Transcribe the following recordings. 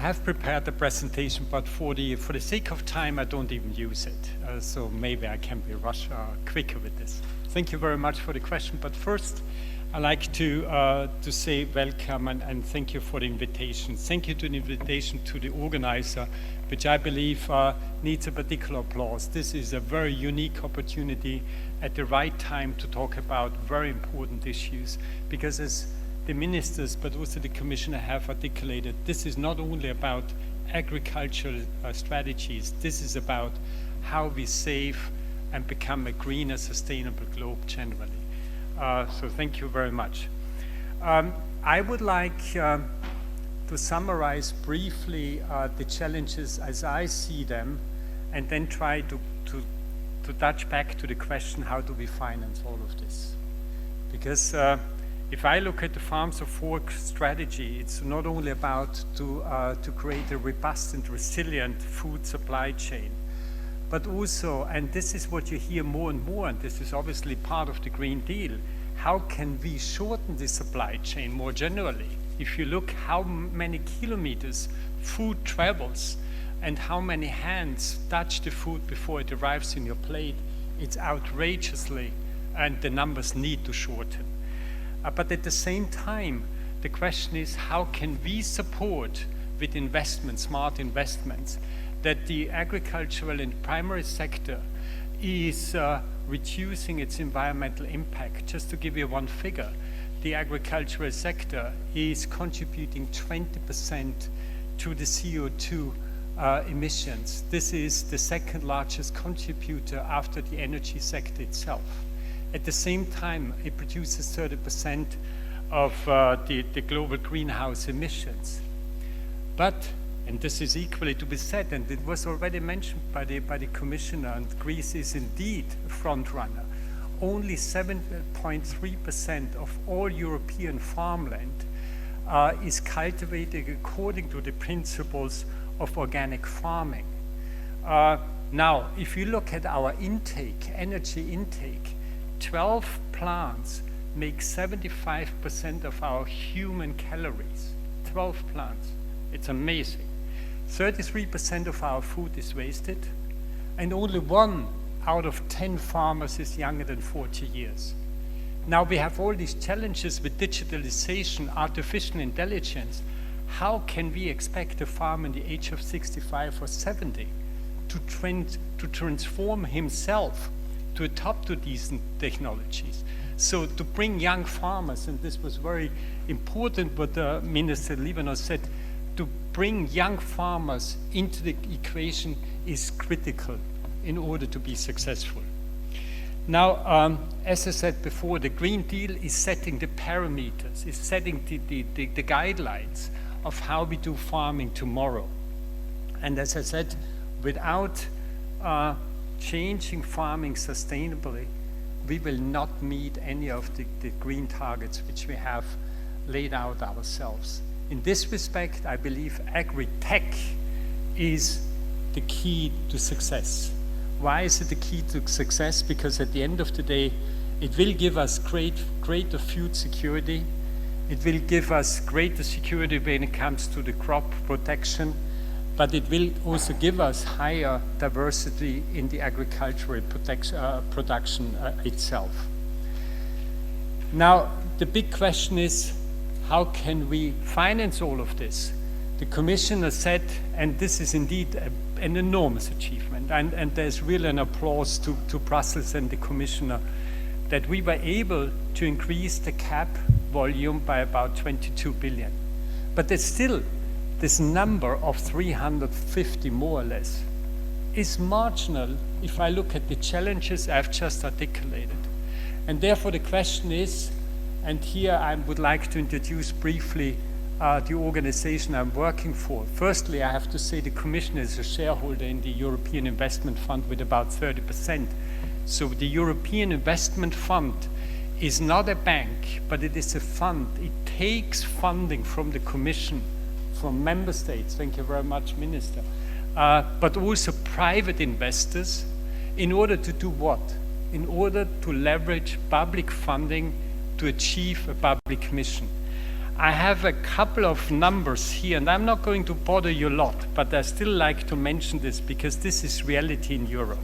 have prepared the presentation, but for the sake of time, I don't even use it. So maybe I can be quicker with this. Thank you very much for the question. But first, I'd like to say welcome and thank you for the invitation. Thank you to the invitation to the organizer, which I believe needs a particular applause. This is a very unique opportunity at the right time to talk about very important issues, because as the ministers, but also the commissioner have articulated, this is not only about agricultural strategies, this is about how we save and become a greener, sustainable globe generally. So thank you very much. I would like to summarize briefly the challenges as I see them, and then try to touch back to the question, how do we finance all of this? Because if I look at the Farms to Fork strategy, it's not only about to create a robust and resilient food supply chain, but also, and this is what you hear more and more, and this is obviously part of the Green Deal, how can we shorten the supply chain more generally? If you look how many kilometers food travels and how many hands touch the food before it arrives in your plate, it's outrageously, and the numbers need to shorten. But at the same time, the question is, how can we support with investments, smart investments, that the agricultural and primary sector is reducing its environmental impact. Just to give you one figure, the agricultural sector is contributing 20% to the CO2 emissions. This is the second largest contributor after the energy sector itself. At the same time, it produces 30% of the global greenhouse emissions. But, and this is equally to be said, and it was already mentioned by the commissioner, and Greece is indeed a front runner. Only 7.3% of all European farmland is cultivated according to the principles of organic farming. Now, if you look at our intake, energy intake, 12 plants make 75% of our human calories. 12 plants. It's amazing. 33% of our food is wasted, and only 1 out of 10 farmers is younger than 40 years. Now we have all these challenges with digitalization, artificial intelligence. How can we expect a farmer in the age of 65 or 70 to transform himself to adapt to these technologies? So to bring young farmers, and this was very important what Minister Livanos said, to bring young farmers into the equation is critical in order to be successful. Now, as I said before, the Green Deal is setting the parameters, is setting the guidelines of how we do farming tomorrow. And as I said, without changing farming sustainably, we will not meet any of the green targets which we have laid out ourselves. In this respect, I believe agri-tech is the key to success. Why is it the key to success? Because at the end of the day, it will give us greater food security. It will give us greater security when it comes to the crop protection, but it will also give us higher diversity in the agricultural production itself. Now, the big question is, how can we finance all of this? The commissioner said, and this is indeed an enormous achievement, and there's really an applause to Brussels and the commissioner, that we were able to increase the CAP volume by about 22 billion. But there's still this number of 350 more or less is marginal if I look at the challenges I've just articulated. And therefore the question is, and here I would like to introduce briefly the organization I'm working for. Firstly, I have to say the Commissioner is a shareholder in the European Investment Fund with about 30%. So the European Investment Fund is not a bank, but it is a fund. It takes funding from the Commission, from member states, thank you very much, Minister, but also private investors, in order to do what? In order to leverage public funding to achieve a public mission. I have a couple of numbers here, and I'm not going to bother you a lot, but I still like to mention this because this is reality in Europe.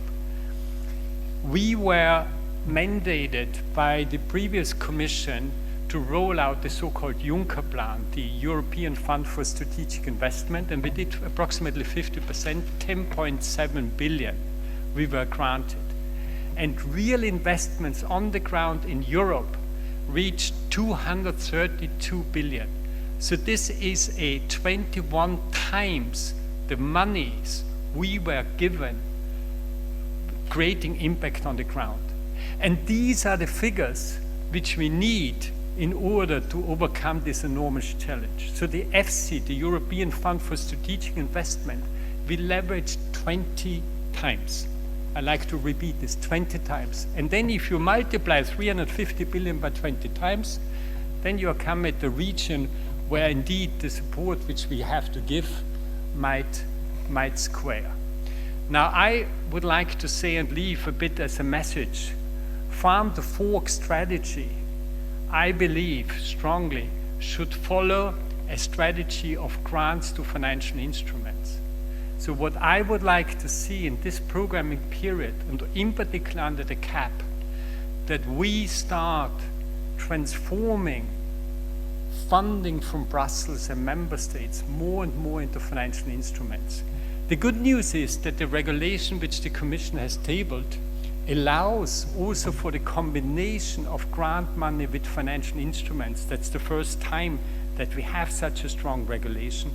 We were mandated by the previous Commission to roll out the so-called Juncker Plan, the European Fund for Strategic Investment, and we did approximately 50%, 10.7 billion we were granted. And real investments on the ground in Europe reached 232 billion. So this is a 21 times the monies we were given, creating impact on the ground. And these are the figures which we need in order to overcome this enormous challenge. So the FC, the European Fund for Strategic Investment, we leveraged 20 times. I like to repeat this, 20 times. And then if you multiply 350 billion by 20 times, then you come at the region where indeed the support which we have to give might square. Now I would like to say and leave a bit as a message, Farm to Fork strategy, I believe strongly, should follow a strategy of grants to financial instruments. So what I would like to see in this programming period, and in particular under the CAP, that we start transforming funding from Brussels and member states more and more into financial instruments. The good news is that the regulation which the Commission has tabled allows also for the combination of grant money with financial instruments. That's the first time that we have such a strong regulation.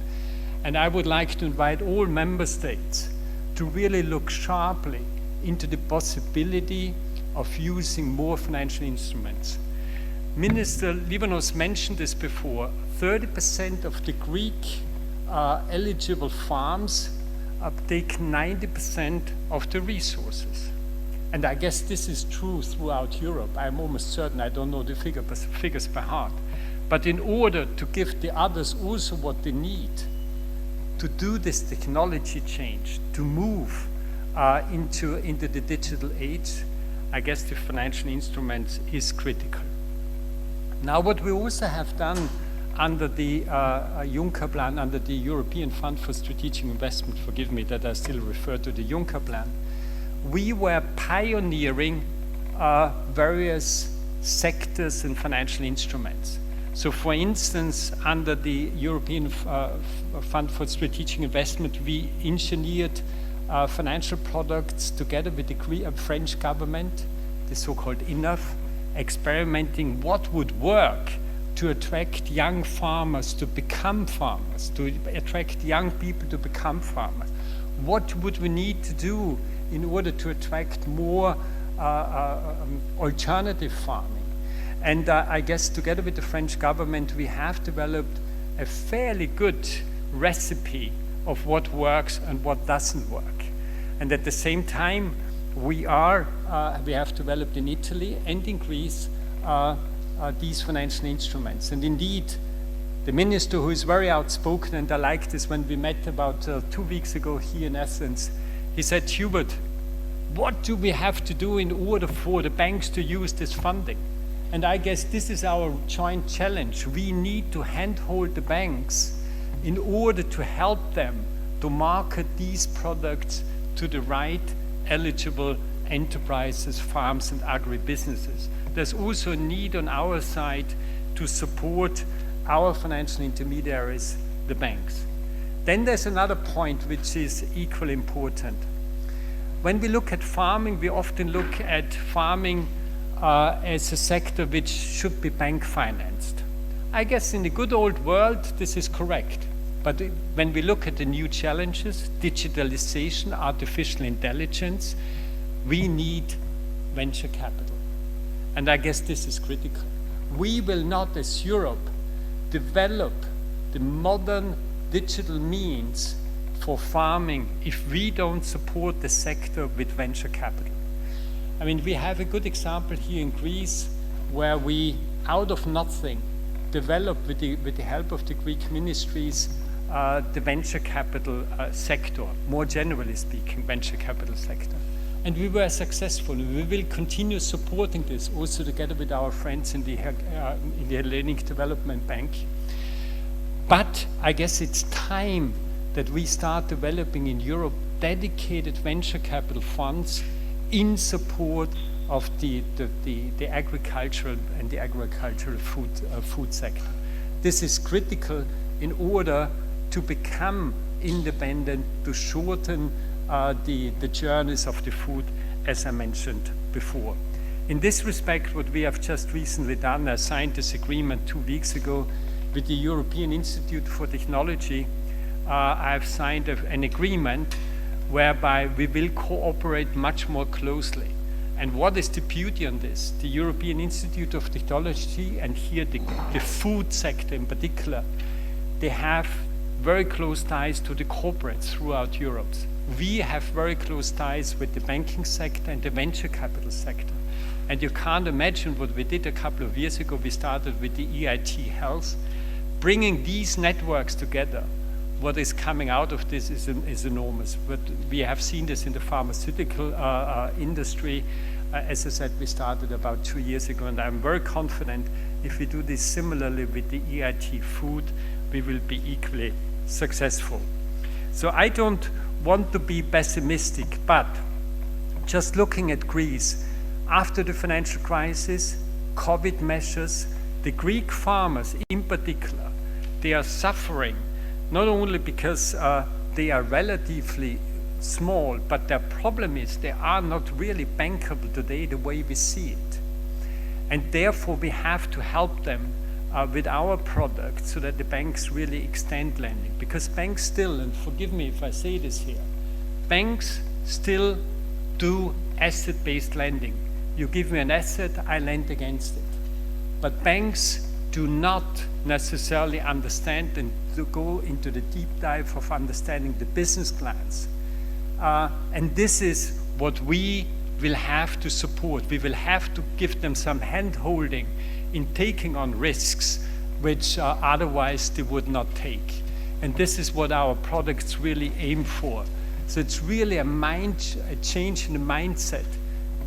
And I would like to invite all member states to really look sharply into the possibility of using more financial instruments. Minister Livanos mentioned this before. 30% of the Greek eligible farms take 90% of the resources. And I guess this is true throughout Europe. I'm almost certain, I don't know the figures by heart. But in order to give the others also what they need to do this technology change, to move into the digital age, I guess the financial instruments is critical. Now what we also have done under the Juncker Plan, under the European Fund for Strategic Investment, forgive me that I still refer to the Juncker Plan, we were pioneering various sectors and financial instruments. So for instance, under the European Fund for Strategic Investment, we engineered financial products together with the French government, the so-called INAF, experimenting what would work to attract young farmers to become farmers, to attract young people to become farmers. What would we need to do in order to attract more alternative farming? And I guess together with the French government, we have developed a fairly good recipe of what works and what doesn't work. And at the same time, we have developed in Italy and in Greece these financial instruments. And indeed, the minister, who is very outspoken, and I like this, when we met about 2 weeks ago here in Athens, he said, Hubert, what do we have to do in order for the banks to use this funding? And I guess this is our joint challenge. We need to handhold the banks in order to help them to market these products to the right eligible enterprises, farms, and agribusinesses. There's also a need on our side to support our financial intermediaries, the banks. Then there's another point which is equally important. When we look at farming, we often look at farming as a sector which should be bank financed. I guess in the good old world, this is correct. But when we look at the new challenges, digitalization, artificial intelligence, we need venture capital. And I guess this is critical. We will not, as Europe, develop the modern digital means for farming if we don't support the sector with venture capital. I mean, we have a good example here in Greece where we, out of nothing, developed with the help of the Greek ministries the venture capital sector, more generally speaking, venture capital sector. And we were successful. We will continue supporting this also together with our friends in the Hellenic Development Bank. But I guess it's time that we start developing in Europe dedicated venture capital funds in support of the agricultural and the agricultural food sector. This is critical in order to become independent, to shorten the journeys of the food, as I mentioned before. In this respect, what we have just recently done, I signed this agreement 2 weeks ago with the European Institute for Technology. I've signed an agreement whereby we will cooperate much more closely. And what is the beauty on this? The European Institute of Technology, and here the food sector in particular, they have very close ties to the corporates throughout Europe. We have very close ties with the banking sector and the venture capital sector. And you can't imagine what we did a couple of years ago. We started with the EIT Health, bringing these networks together. What is coming out of this is enormous. But we have seen this in the pharmaceutical industry. As I said, we started about 2 years ago, and I'm very confident if we do this similarly with the EIT food, we will be equally successful. So I don't want to be pessimistic, but just looking at Greece, after the financial crisis, COVID measures, the Greek farmers in particular, they are suffering not only because they are relatively small, but their problem is they are not really bankable today the way we see it. And therefore we have to help them with our product so that the banks really extend lending. Because banks still, and forgive me if I say this here, banks still do asset-based lending. You give me an asset, I lend against it. But banks do not necessarily understand and to go into the deep dive of understanding the business plans. And this is what we will have to support. We will have to give them some hand-holding in taking on risks which otherwise they would not take. And this is what our products really aim for. So it's really a change in the mindset.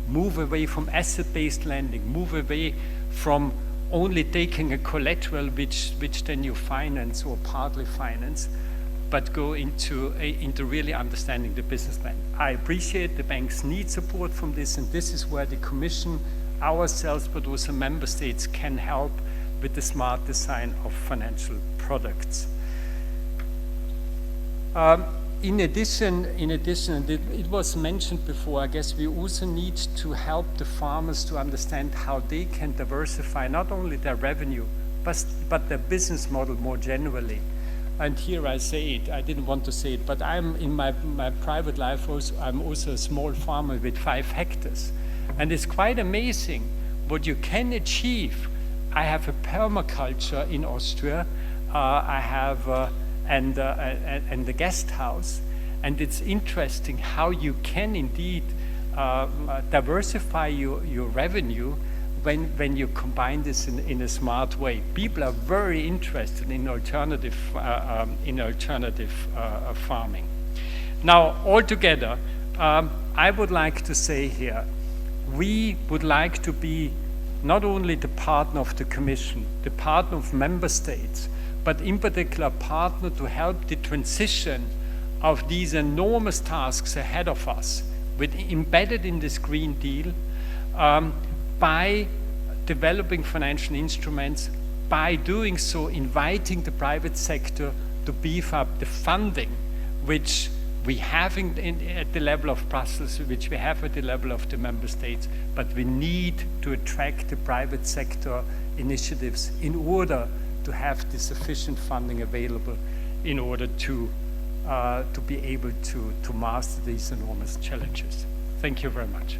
Move away from asset-based lending, move away from only taking a collateral which then you finance or partly finance, but go into really understanding the business plan. I appreciate the banks need support from this, and this is where the Commission, ourselves, but also member states can help with the smart design of financial products. In addition, it was mentioned before, I guess we also need to help the farmers to understand how they can diversify not only their revenue, but their business model more generally. And here I say it, I didn't want to say it, but I'm in my private life also, I'm also a small farmer with 5 hectares. And it's quite amazing what you can achieve. I have a permaculture in Austria, I have and the guest house, and it's interesting how you can indeed diversify your revenue when you combine this in a smart way. People are very interested in alternative farming. Now, altogether, I would like to say here, we would like to be not only the partner of the Commission, the partner of member states, but in particular partner to help the transition of these enormous tasks ahead of us, embedded in this Green Deal, by developing financial instruments, by doing so inviting the private sector to beef up the funding which we have at the level of Brussels, which we have at the level of the member states, but we need to attract the private sector initiatives in order to have the sufficient funding available in order to be able to master these enormous challenges. Thank you very much.